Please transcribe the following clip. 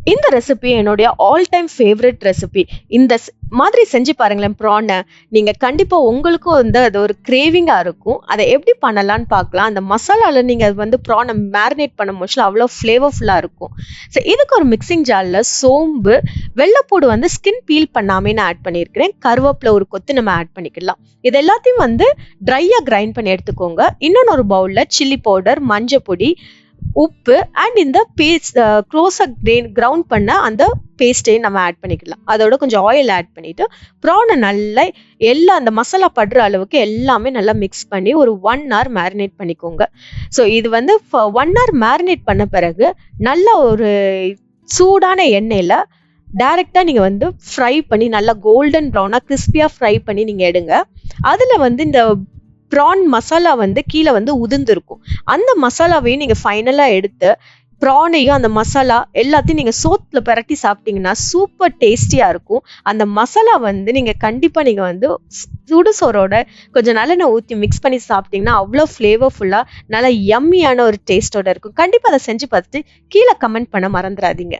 இந்த ரெசிபி என்னுடைய all time favourite recipe. இந்த மாதிரி செஞ்சு பாருங்களேன் ப்ரானை. நீங்கள் கண்டிப்பாக உங்களுக்கும் வந்து அது ஒரு கிரேவிங்காக இருக்கும். அதை எப்படி பண்ணலான்னு பார்க்கலாம். அந்த மசாலாவில் நீங்கள் வந்து ப்ரானை மேரினேட் பண்ண மோஸ்ட்ல அவ்வளோ ஃப்ளேவர்ஃபுல்லாக இருக்கும். ஸோ இதுக்கு ஒரு மிக்சிங் ஜாரில் சோம்பு, வெள்ளைப்பூடு வந்து ஸ்கின் பீல் பண்ணாமே நான் ஆட் பண்ணியிருக்கிறேன். கருவேப்பிலை ஒரு கொத்து நம்ம ஆட் பண்ணிக்கலாம். இது எல்லாத்தையும் வந்து ட்ரையாக கிரைண்ட் பண்ணி எடுத்துக்கோங்க. இன்னொன்று ஒரு பவுலில் சில்லி பவுடர், மஞ்சள் பொடி, உப்பு அண்ட் இந்த பேஸ்ட் க்ளோஸாக கிரவுண்ட் பண்ண அந்த பேஸ்ட்டையும் நம்ம ஆட் பண்ணிக்கலாம். அதோட கொஞ்சம் ஆயில் ஆட் பண்ணிட்டு ப்ரானை நல்லா அந்த மசாலா படுற அளவுக்கு எல்லாமே நல்லா மிக்ஸ் பண்ணி ஒரு 1 hour மேரினேட் பண்ணிக்கோங்க. ஸோ இது வந்து 1 hour மேரினேட் பண்ண பிறகு நல்ல ஒரு சூடான எண்ணெயில் டைரெக்டாக நீங்கள் வந்து ஃப்ரை பண்ணி நல்லா கோல்டன் ப்ரௌனாக கிறிஸ்பியாக ஃப்ரை பண்ணி நீங்கள் எடுங்க. அதில் வந்து இந்த ப்ரான் மசாலா வந்து கீழே வந்து உதிர்ந்துருக்கும். அந்த மசாலாவையும் நீங்கள் ஃபைனலாக எடுத்து ப்ரானையும் அந்த மசாலா எல்லாத்தையும் நீங்கள் சோத்தில் பரட்டி சாப்பிட்டீங்கன்னா சூப்பர் டேஸ்டியாக இருக்கும். அந்த மசாலா வந்து நீங்கள் கண்டிப்பாக நீங்கள் வந்து சுடுசோரோட கொஞ்சம் நல்லெண்ணெய் ஊற்றி மிக்ஸ் பண்ணி சாப்பிட்டீங்கன்னா அவ்வளோ ஃப்ளேவர்ஃபுல்லாக நல்லா யம்மியான ஒரு டேஸ்ட்டோட இருக்கும். கண்டிப்பாக அதை செஞ்சு பார்த்துட்டு கீழே கமெண்ட் பண்ண மறந்துடாதீங்க.